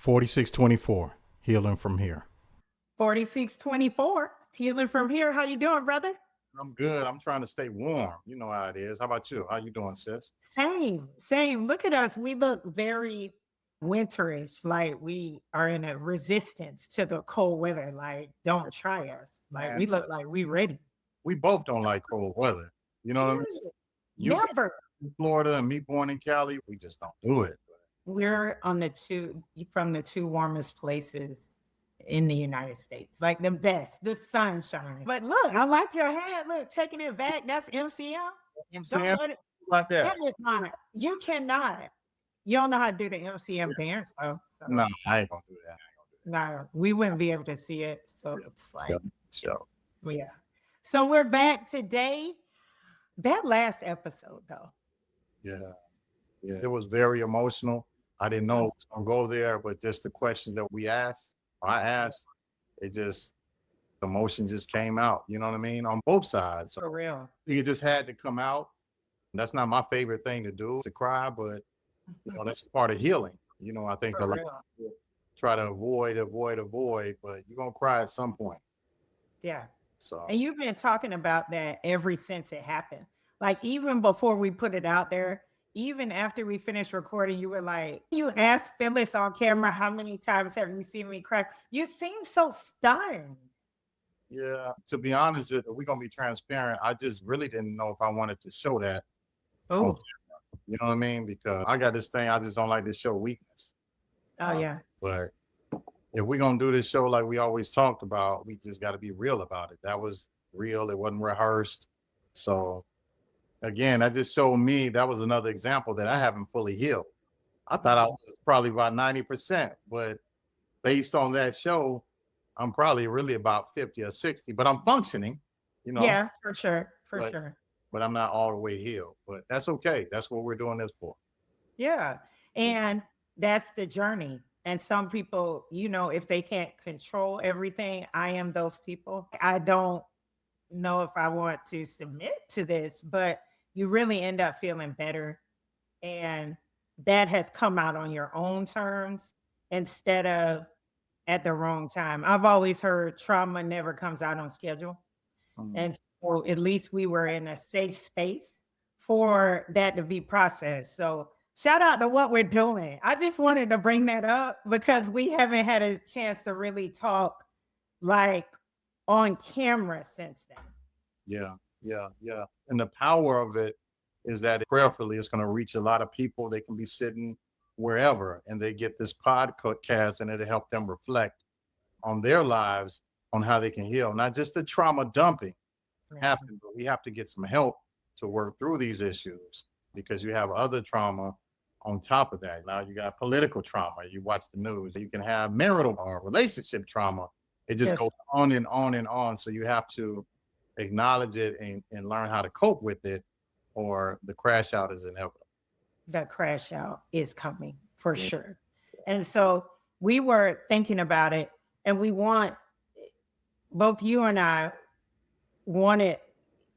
4624, healing from here. 4624, healing from here. How you doing, brother? I'm good. I'm trying to stay warm. You know how it is. How about you? How you doing, sis? Same. Look at us. We look very winterish, like we are in a resistance to the cold weather. Like, don't try us. Like, Man, we look like we ready. we both don't like cold weather. You know what I mean? Period. You Never. in Florida and me born in Cali, we just don't do it. We're on from the two warmest places in the United States, like the best, the sunshine. But look, I like your hat. Look, taking it back. That's MCM. I'm Don't saying let it. like That that. is not. You cannot. You don't know how to do the MCM dance, though. So No, I ain't gonna do that. no, we wouldn't be able to see it. So it's Yeah, like, so yeah. So we're back today. That last episode, though. yeah, it was very emotional. I didn't know it was gonna go there, but just the questions that I asked, it just the emotion just came out. You know what I mean? On both sides. So For real. it just had to come out. That's not my favorite thing to do, to cry, but that's part of healing. I think a For lot real. of people try to avoid, but you're gonna cry at some point. Yeah. So And you've been talking about that ever since it happened. Like, even before we put it out there, even after we finished recording, you were like, you asked Phyllis on camera, how many times have you seen me cry? You seem so stunned. yeah, to be honest, if we're gonna be transparent, I just really didn't know if I wanted to show that on Oh, camera. You know what I mean? Because I got this thing, I just don't like to show weakness. oh yeah. But if we're gonna do this show like we always talked about, we just got to be real about it. That was real. It wasn't rehearsed. So again, that just showed me that was another example that I haven't fully healed. I thought I was probably about 90%, but based on that show, I'm probably really about 50 or 60, but I'm functioning, you know, Yeah, for sure. For but sure. but I'm not all the way healed. But that's okay. That's what we're doing this for. Yeah. And that's the journey. And some people, if they can't control everything, I am those people. I don't know if I want to submit to this, but you really end up feeling better. And that has come out on your own terms instead of at the wrong time. I've always heard trauma never comes out on schedule. Mhm. And so at least we were in a safe space for that to be processed. So shout out to what we're doing. I just wanted to bring that up because we haven't had a chance to really talk like on camera since then. Yeah. And the power of it is that prayerfully it's going to reach a lot of people. They can be sitting wherever and they get this podcast and it'll help them reflect on their lives, on how they can heal, not just the trauma dumping happen, but we have to get some help to work through these issues because you have other trauma on top of that. Now you got political trauma. You watch the news. You can have marital or relationship trauma. It just Yes. goes on and on and on. So you have to acknowledge it and learn how to cope with it, or the crash out is inevitable. That crash out is coming for sure. And so we were thinking about it, and both you and I wanted,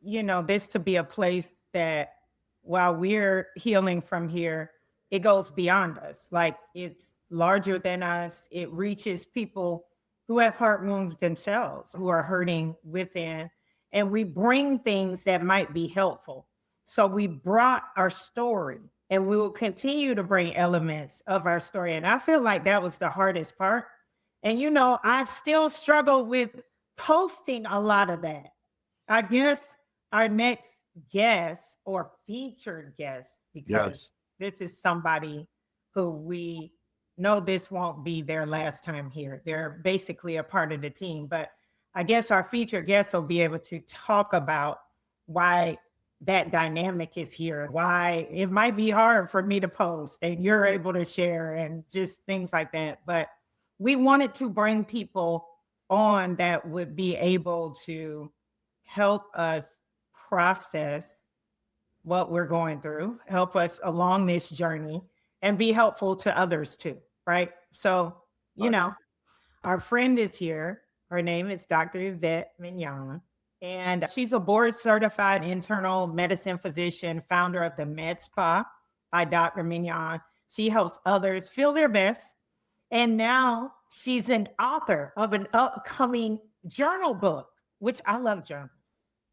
this to be a place that while we're healing from here, it goes beyond us. Like, it's larger than us. It reaches people who have heart wounds themselves, who are hurting within, and we bring things that might be helpful. So we brought our story, and we will continue to bring elements of our story. And I feel like that was the hardest part. And I've still struggled with posting a lot of that. I guess our next guest or featured guest, because this is somebody who we know this won't be their last time here. They're basically a part of the team, but I guess our featured guest will be able to talk about why that dynamic is here, why it might be hard for me to post and you're able to share and just things like that. But we wanted to bring people on that would be able to help us process what we're going through, help us along this journey, and be helpful to others too, right? So, our friend is here. Her name is Dr. Yvette Mignon, and she's a board certified internal medicine physician, founder of the Med Spa by Dr. Mignon. She helps others feel their best And now she's an author of an upcoming journal book, which I love journals,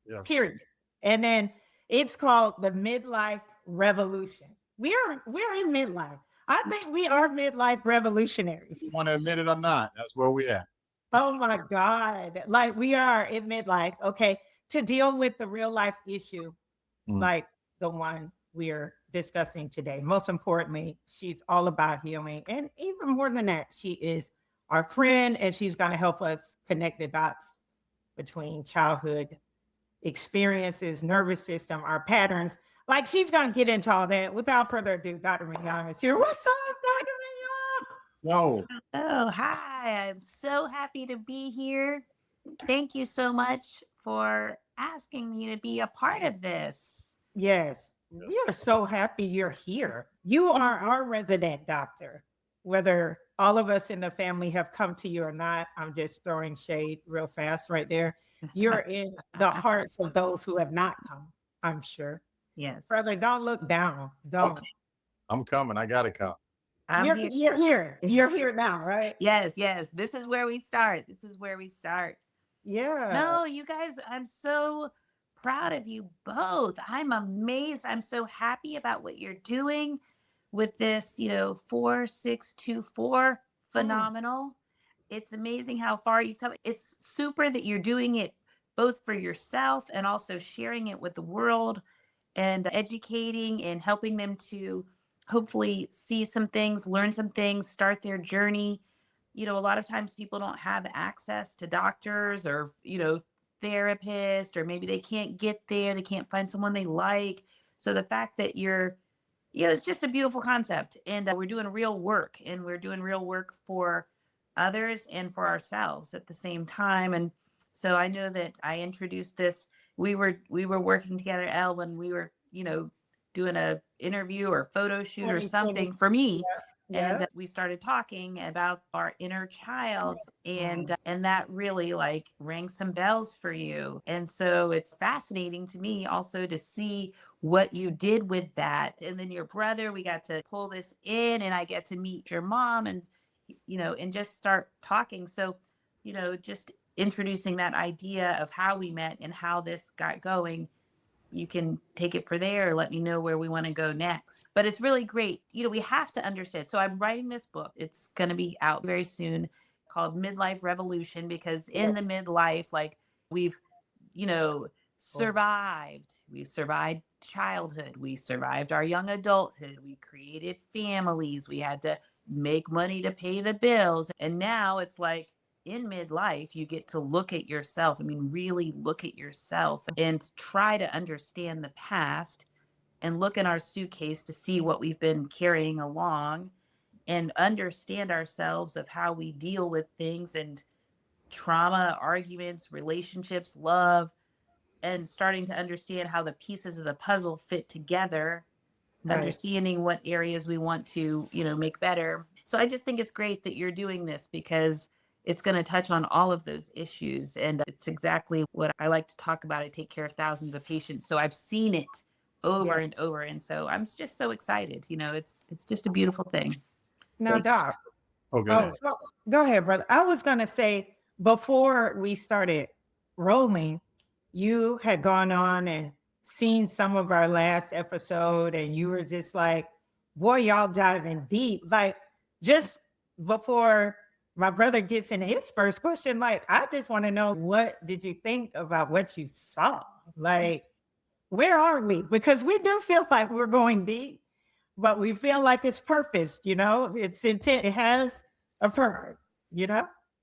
Yes. period. And then it's called The Midlife Revolution. We're in midlife. I think we are midlife revolutionaries. You want to admit it or not, that's where we at. Oh my God. Like we are in midlife, okay, to deal with the real life issue, Mm. like the one we're discussing today. Most importantly, she's all about healing. And even more than that, she is our friend and she's going to help us connect the dots between childhood experiences, nervous system, our patterns. Like she's going to get into all that. Without further ado, Dr. Mignon is here. What's up, Dr. No, Oh, hi. I'm so happy to be here. Thank you so much for asking me to be a part of this. Yes, we yes. are so happy you're here. You are our resident doctor. Whether all of us in the family have come to you or not, I'm just throwing shade real fast right there. You're in the hearts of those who have not come, I'm sure. Yes. Brother, don't look down. Don't. Okay. I'm coming. I gotta come. I'm You're, here. you're here. You're here now, right? Yes, yes. This is where we start. This is where we start. Yeah. No, you guys, I'm so proud of you both. I'm amazed. I'm so happy about what you're doing with this, 4624 phenomenal. It's amazing how far you've come. It's super that you're doing it both for yourself and also sharing it with the world and educating and helping them to hopefully see some things, learn some things, start their journey. A lot of times people don't have access to doctors or, therapists, or maybe they can't get there. They can't find someone they like. So the fact that it's just a beautiful concept. And we're doing real work, and we're doing real work for others and for ourselves at the same time. And so I know that I introduced this. We were working together, Elle, when we were, doing a interview or photo shoot or 2020. something for me. Yeah. And we started talking about our inner child, and that really like rang some bells for you. And so it's fascinating to me also to see what you did with that. And then your brother, we got to pull this in, and I get to meet your mom, and and just start talking. So, just introducing that idea of how we met and how this got going. You can take it for there, or let me know where we want to go next. But it's really great. We have to understand. So I'm writing this book. It's going to be out very soon, called Midlife Revolution, because in the midlife, like we've, survived. We survived childhood. We survived our young adulthood. We created families. We had to make money to pay the bills. And now it's like, in midlife, you get to look at yourself. I mean, really look at yourself and try to understand the past and look in our suitcase to see what we've been carrying along and understand ourselves of how we deal with things and trauma, arguments, relationships, love, and starting to understand how the pieces of the puzzle fit together. Right. Understanding what areas we want to, make better. So I just think it's great that you're doing this, because it's going to touch on all of those issues. And it's exactly what I like to talk about. I take care of thousands of patients. So I've seen it over and over. And so I'm just so excited. It's just a beautiful thing. Now, Doc. Okay. Go ahead, brother. I was going to say, before we started rolling, you had gone on and seen some of our last episode, and you were just like, boy, y'all diving deep. Like, just before my brother gets in his first question, like, I just want to know, what did you think about what you saw? Like, where are we? Because we do feel like we're going deep, but we feel like it's purpose, it's intent. It has a purpose,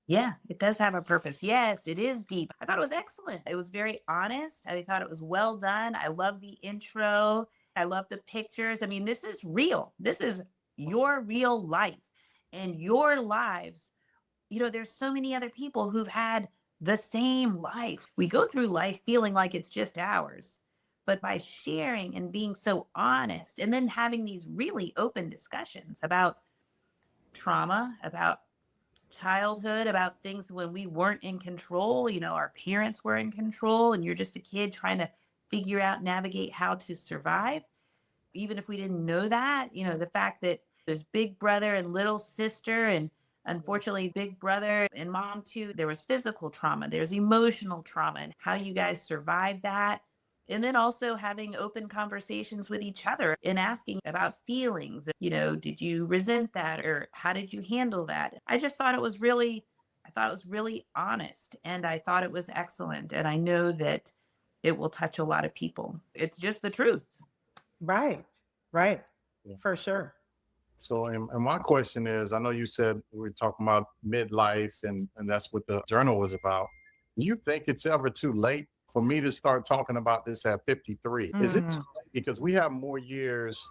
Yeah, it does have a purpose. Yes, it is deep. I thought it was excellent. It was very honest. I thought it was well done. I love the intro. I love the pictures. I mean, this is real. This is your real life and your lives. There's so many other people who've had the same life. We go through life feeling like it's just ours. But by sharing and being so honest, and then having these really open discussions about trauma, about childhood, about things when we weren't in control, our parents were in control, and you're just a kid trying to figure out, navigate how to survive. Even if we didn't know that, the fact that there's big brother and little sister, and Unfortunately, big brother and mom too, there was physical trauma, there's emotional trauma, and how you guys survived that. And then also having open conversations with each other and asking about feelings. Did you resent that, or how did you handle that? I thought it was really honest, and I thought it was excellent. And I know that it will touch a lot of people. It's just the truth. Right. Right. Yeah. For sure. So, and my question is, I know you said we were talking about midlife and that's what the journal was about. Do you think it's ever too late for me to start talking about this at 53? Is it too Mm, late? Because we have more years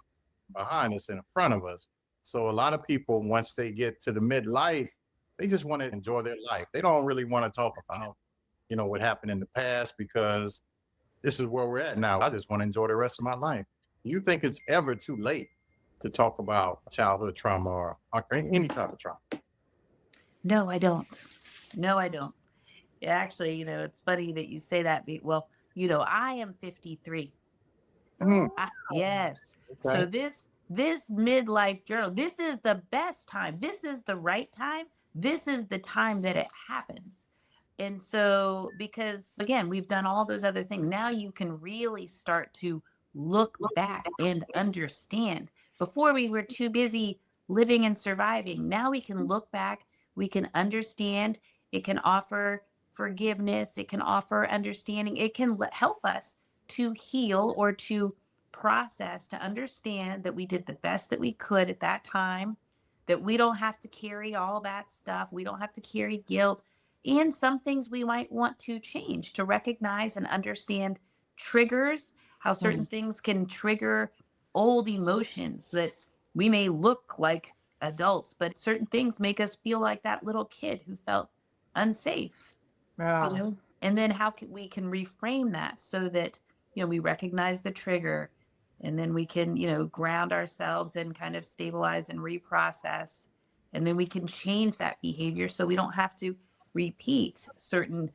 behind us and in front of us. So a lot of people, once they get to the midlife, they just want to enjoy their life. They don't really want to talk about, what happened in the past because this is where we're at now. I just want to enjoy the rest of my life. Do you think it's ever too late to talk about childhood trauma or any type of trauma? No, I don't. No, I don't. Yeah, actually, it's funny that you say that. Well, I am 53. Mm, Yes. So okay. this midlife journal, this is the best time. This is the right time. This is the time that it happens. And so, because again, we've done all those other things. Now you can really start to look back and understand. Before we were too busy living and surviving. Now we can look back, we can understand, it can offer forgiveness, it can offer understanding, it can help us to heal or to process, to understand that we did the best that we could at that time, that we don't have to carry all that stuff, we don't have to carry guilt, and some things we might want to change, to recognize and understand triggers, how certain mm, things can trigger old emotions, that we may look like adults, but certain things make us feel like that little kid who felt unsafe, yeah. and then how we can reframe that so that, we recognize the trigger, and then we can, ground ourselves and kind of stabilize and reprocess. And then we can change that behavior so we don't have to repeat certain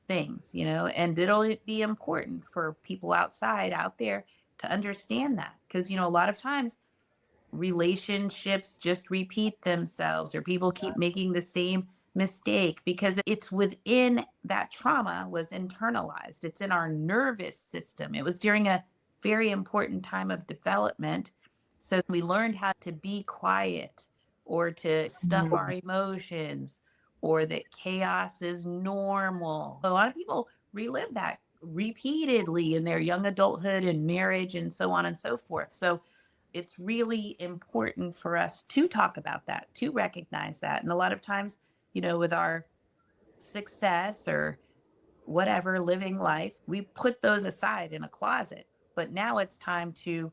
things, and it'll be important for people out there to understand that. Because, a lot of times relationships just repeat themselves, or people keep making the same mistake because it's within that trauma was internalized. It's in our nervous system. It was during a very important time of development. So we learned how to be quiet, or to stuff our Mm, emotions, or that chaos is normal. A lot of people relive that repeatedly in their young adulthood and marriage and so on and so forth. So it's really important for us to talk about that, to recognize that. And a lot of times, with our success or whatever, living life, we put those aside in a closet. But now it's time to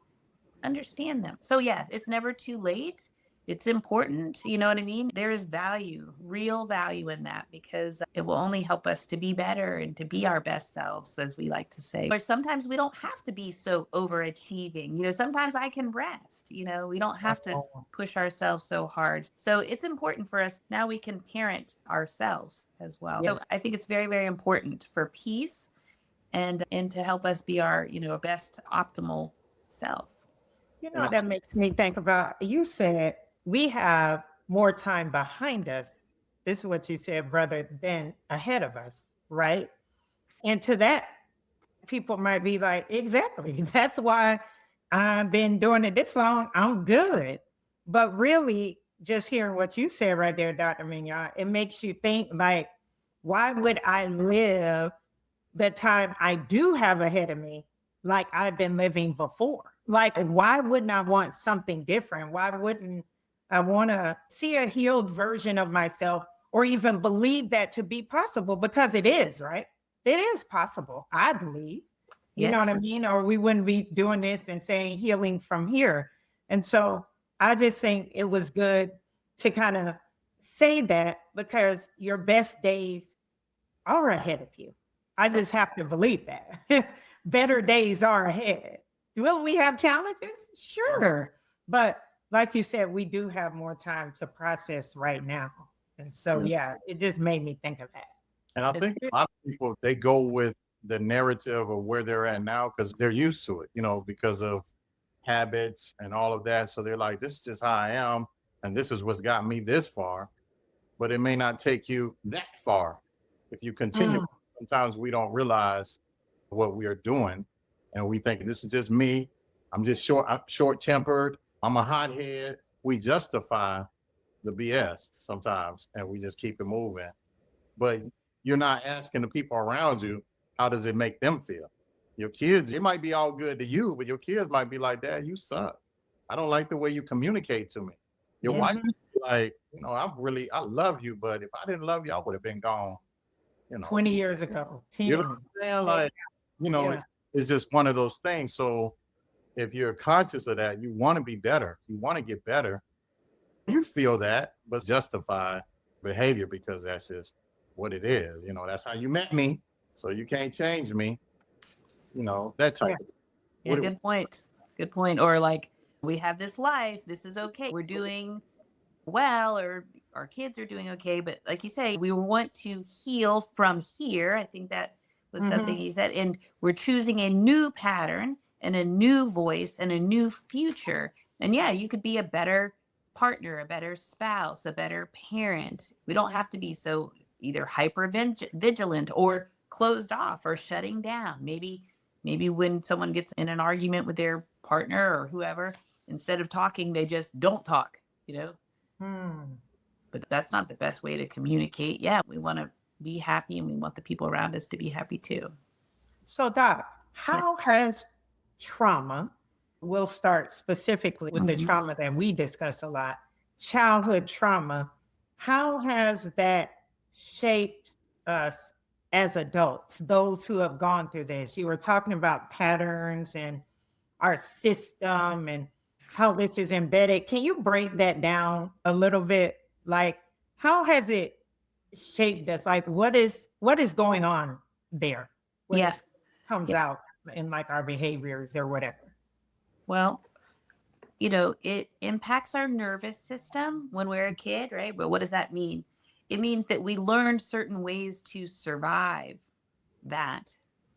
understand them. So yeah, it's never too late. It's important, you know what I mean? There is value, real value in that, because it will only help us to be better and to be our best selves, as we like to say. Or sometimes we don't have to be so overachieving. Sometimes I can rest, we don't have to oh, push ourselves so hard. So it's important for us. Now we can parent ourselves as well. So yes. I think it's very, very important for peace, and to help us be our, best optimal self. And That makes me think about, you said we have more time behind us. This is what you said, brother, than ahead of us, right? And to that, people might be like, exactly. That's why I've been doing it this long. I'm good. But really, just hearing what you said right there, Dr. Mignon, it makes you think like, why would I live the time I do have ahead of me like I've been living before? Like, why wouldn't I want something different? Why wouldn't I want to see a healed version of myself, or even believe that to be possible? Because it is, right? It is possible, I believe. You know what I Yes. mean? Or we wouldn't be doing this and saying healing from here. And so I just think it was good to kind of say that, because your best days are ahead of you. I just have to believe that. Better days are ahead. Will we have challenges? Sure. But like you said, we do have more time to process right now. And so, yeah. yeah, it just made me think of that. And I It's think a lot of people, they go with the narrative of where they're at now because they're used to it, because of habits and all of that. So they're like, this is just how I am. And this is what's got me this far. but it may not take you that far if you continue. Mm. Sometimes we don't realize what we are doing, and we think this is just me. I'm short tempered. I'm a hothead. We justify the BS sometimes, and we just keep it moving. But you're not asking the people around you, how does it make them feel? Your kids, it might be all good to you, but your kids might be like, Dad, you suck. I don't like the way you communicate to me. Your wife Mhm. might be like, I love you, but if I didn't love you, I would have been gone. 20 years ago, You know 10. what I'm saying? Like, Yeah. it's just one of those things. So if you're conscious of that, you want to be better. You want to get better. You feel that, but justify behavior because that's just what it is. That's how you met me. So you can't change me. That type Yeah. of Yeah, what do good point. Good point. Or like, we have this life, this is okay. We're doing well, or our kids are doing okay. But like you say, we want to heal from here. I think that was something Mhm. he said. And we're choosing a new pattern and a new voice and a new future. And yeah, you could be a better partner, a better spouse, a better parent. We don't have to be so either hyper vigilant or closed off or shutting down. Maybe when someone gets in an argument with their partner or whoever, instead of talking, they just don't talk, you know? Mm. But that's not the best way to communicate. Yeah, we want to be happy and we want the people around us to be happy too. So, Doc, Yeah. how has trauma, we'll start specifically with the Mhm. trauma that we discuss a lot, childhood trauma, how has that shaped us as adults, those who have gone through this? You were talking about patterns and our system and how this is embedded. Can you break that down a little bit? Like, how has it shaped us? Like, what is going on there when Yeah. it comes Yeah. out in like our behaviors or whatever? Well, it impacts our nervous system when we're a kid, right? But what does that mean? It means that we learned certain ways to survive that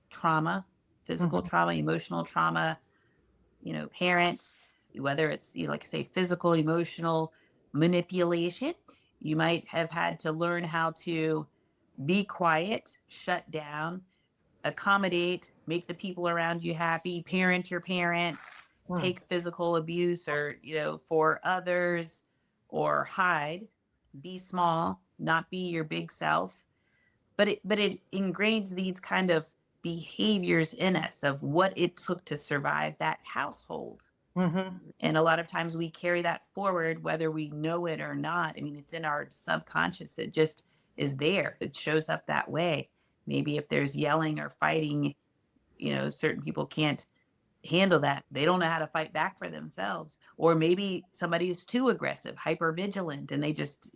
trauma, physical Mhm. trauma, emotional trauma, parent, whether it's, like I say, physical, emotional manipulation. You might have had to learn how to be quiet, shut down, accommodate, make the people around you happy, parent your parent, Mm. take physical abuse or, for others, or hide, be small, not be your big self. But it ingrains these kind of behaviors in us of what it took to survive that household. Mhm. And a lot of times we carry that forward, whether we know it or not. I mean, it's in our subconscious. It just is there. It shows up that way. Maybe if there's yelling or fighting, certain people can't handle that. They don't know how to fight back for themselves. Or maybe somebody is too aggressive, hyper vigilant, and they just,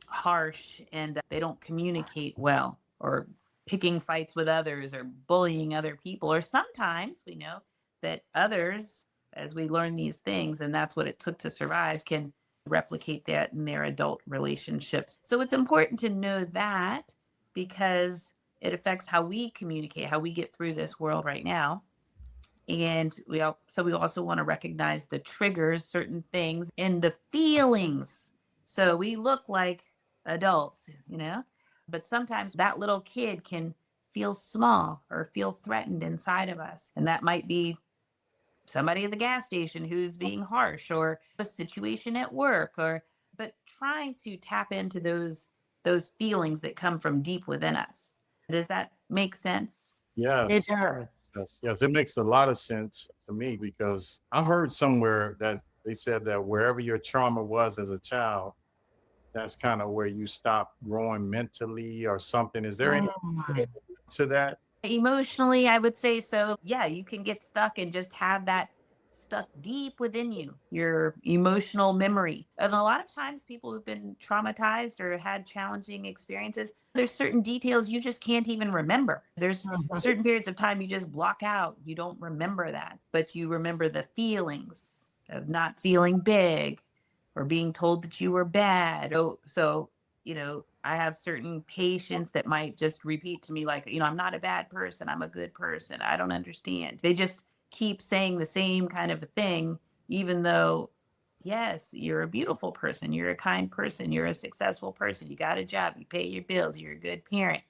harsh, and they don't communicate well, or picking fights with others or bullying other people. Or sometimes we know that others, as we learn these things, and that's what it took to survive, can replicate that in their adult relationships. So it's important to know that, because it affects how we communicate, how we get through this world right now. And we also want to recognize the triggers, certain things, and the feelings. So we look like adults, but sometimes that little kid can feel small or feel threatened inside of us. And that might be somebody at the gas station who's being harsh, or a situation at work, but trying to tap into those feelings that come from deep within us. Does that make sense? It Yes. does. Yes, it makes a lot of sense to me because I heard somewhere that they said that wherever your trauma was as a child, that's kind of where you stop growing mentally or something. Is there any Mm. to that? Emotionally, I would say so. Yeah, you can get stuck and just have that stuck deep within you, your emotional memory. And a lot of times, people who've been traumatized or had challenging experiences, there's certain details you just can't even remember. There's Mhm. certain periods of time you just block out. You don't remember that, but you remember the feelings of not feeling big or being told that you were bad. So I have certain patients that might just repeat to me, like, I'm not a bad person. I'm a good person. I don't understand. They just keep saying the same kind of a thing, even though yes, you're a beautiful person, you're a kind person, you're a successful person, you got a job, you pay your bills, you're a good parent.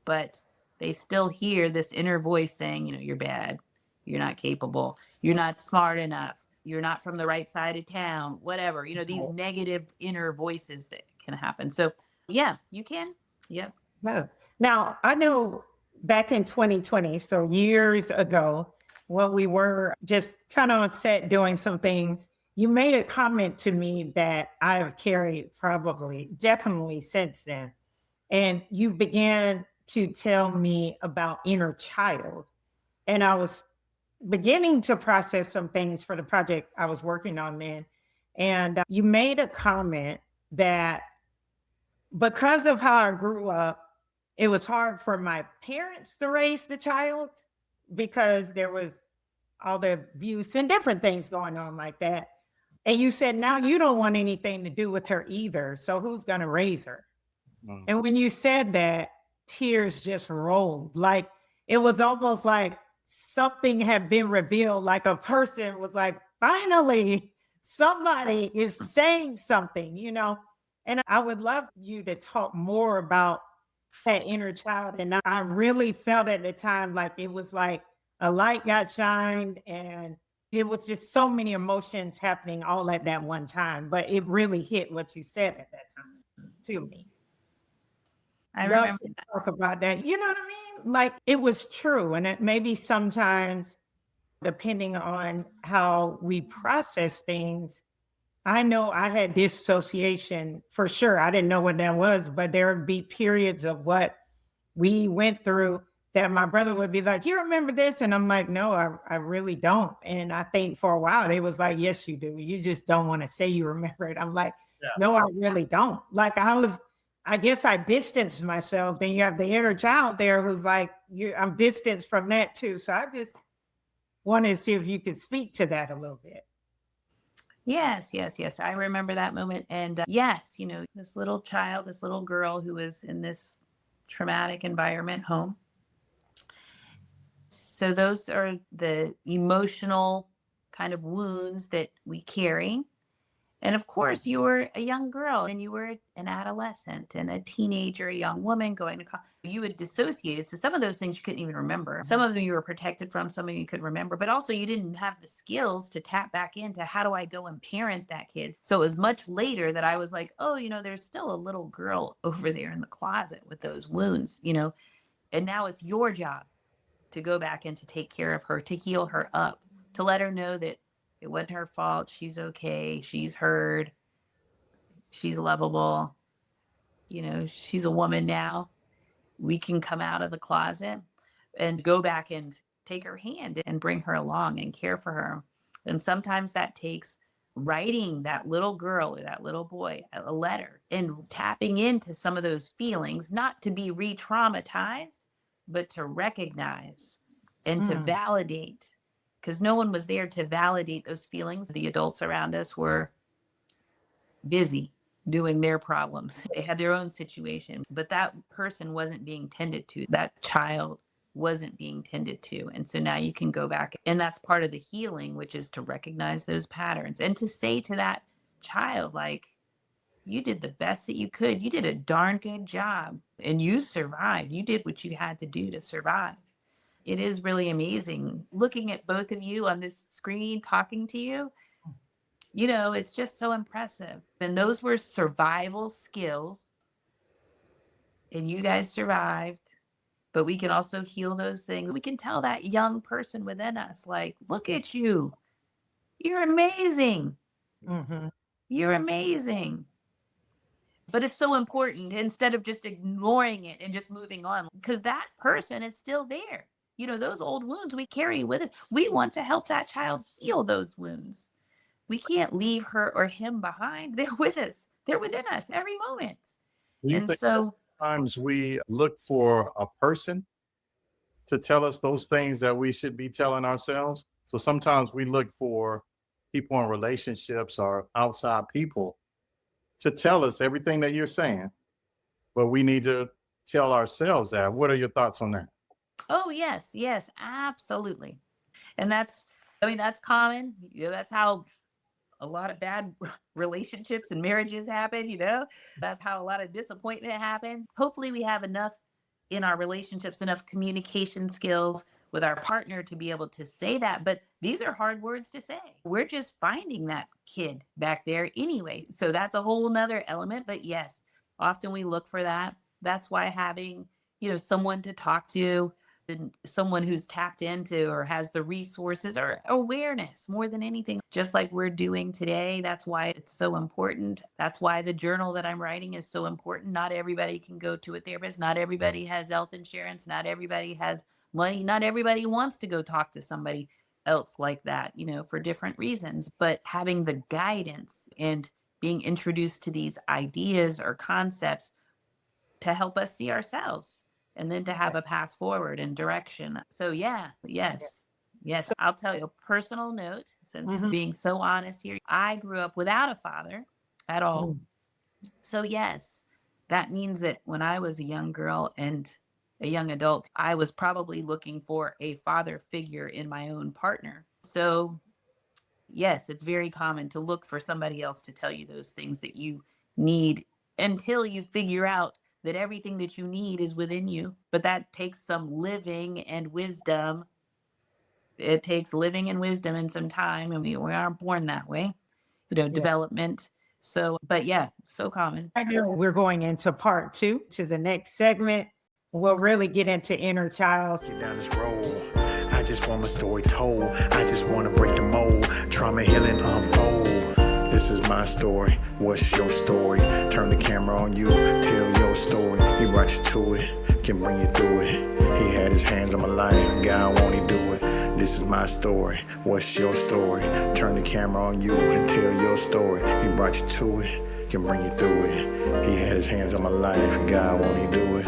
But they still hear this inner voice saying, you're bad, you're not capable, you're not smart enough, you're not from the right side of town, whatever, these negative inner voices that can happen. So yeah, you can. Yep. No. Now, I know back in 2020, so years ago, when we were just kind of on set doing some things, you made a comment to me that I have carried probably definitely since then. And you began to tell me about inner child. And I was beginning to process some things for the project I was working on then. And you made a comment that because of how I grew up, it was hard for my parents to raise the child because there was all the abuse and different things going on like that. And you said, now you don't want anything to do with her either. So who's going to raise her? Mm. And when you said that, tears just rolled. Like it was almost like something had been revealed, like a person was like, finally, somebody is saying something, And I would love you to talk more about that inner child. And I really felt at the time like it was like a light got shined and it was just so many emotions happening all at that one time. But it really hit what you said at that time to me. I Love remember to that. talk about that. You know what I mean? Like it was true. And it maybe sometimes, depending on how we process things, I know I had dissociation for sure. I didn't know what that was, but there would be periods of what we went through that my brother would be like, you remember this? And I'm like, no, I really don't. And I think for a while they was like, yes, you do. You just don't want to say you remember it. I'm like, Yeah. no, I really don't. Like I guess I distanced myself. Then you have the inner child there who's like, I'm distanced from that too. So I just wanted to see if you could speak to that a little bit. Yes, yes, yes. I remember that moment. And yes, this little child, this little girl who was in this traumatic environment home. So those are the emotional kind of wounds that we carry. And of course, you were a young girl and you were an adolescent and a teenager, a young woman going to college. You had dissociated. So some of those things you couldn't even remember. Some of them you were protected from, some of you could remember, but also you didn't have the skills to tap back into how do I go and parent that kid. So it was much later that I was like, oh, there's still a little girl over there in the closet with those wounds, and now it's your job to go back and to take care of her, to heal her up, to let her know that it wasn't her fault. She's okay. She's heard. She's lovable. She's a woman now. We can come out of the closet and go back and take her hand and bring her along and care for her. And sometimes that takes writing that little girl or that little boy a letter and tapping into some of those feelings, not to be re-traumatized, but to recognize and to validate, because no one was there to validate those feelings. The adults around us were busy doing their problems. They had their own situation, but that person wasn't being tended to. That child wasn't being tended to. And so now you can go back, and that's part of the healing, which is to recognize those patterns and to say to that child, like, you did the best that you could. You did a darn good job and you survived. You did what you had to do to survive. It is really amazing looking at both of you on this screen, talking to you. It's just so impressive. And those were survival skills. And you guys survived. But we can also heal those things. We can tell that young person within us, like, look at you. You're amazing. Mm-hmm. You're amazing. But it's so important, instead of just ignoring it and just moving on, because that person is still there. Those old wounds we carry with us. We want to help that child heal those wounds. We can't leave her or him behind. They're with us. They're within us every moment. Do you And think so sometimes we look for a person to tell us those things that we should be telling ourselves? So sometimes we look for people in relationships or outside people to tell us everything that you're saying, but we need to tell ourselves that. What are your thoughts on that? oh, yes, absolutely. And that's common. That's how a lot of bad relationships and marriages happen, you know? That's how a lot of disappointment happens. Hopefully we have enough in our relationships, enough communication skills with our partner to be able to say that. But these are hard words to say. We're just finding that kid back there anyway. So that's a whole nother element. But yes, often we look for that. That's why having, someone to talk to, and someone who's tapped into or has the resources or awareness more than anything, just like we're doing today. That's why it's so important. That's why the journal that I'm writing is so important. Not everybody can go to a therapist. Not everybody has health insurance. Not everybody has money. Not everybody wants to go talk to somebody else like that, for different reasons. But having the guidance and being introduced to these ideas or concepts to help us see ourselves and then to have a path forward and direction. So yes. I'll tell you a personal note, since being so honest here, I grew up without a father at all. So yes, that means that when I was a young girl and a young adult, I was probably looking for a father figure in my own partner. So yes, it's very common to look for somebody else to tell you those things that you need until you figure out that everything that you need is within you. But that takes some living and wisdom. It takes living and wisdom and some time. I mean, we aren't born that way, development. So, but yeah, so common. We're going into part 2, to the next segment. We'll really get into inner child. Get down this road. I just want my story told. I just want to break the mold. Trauma healing unfold. This is my story. What's your story? Turn the camera on you. Tell your story. He brought you to it. Can bring you through it. He had his hands on my life. God, won't he do it? This is my story. What's your story? Turn the camera on you and tell your story. He brought you to it. Can bring you through it. He had his hands on my life. God, won't he do it?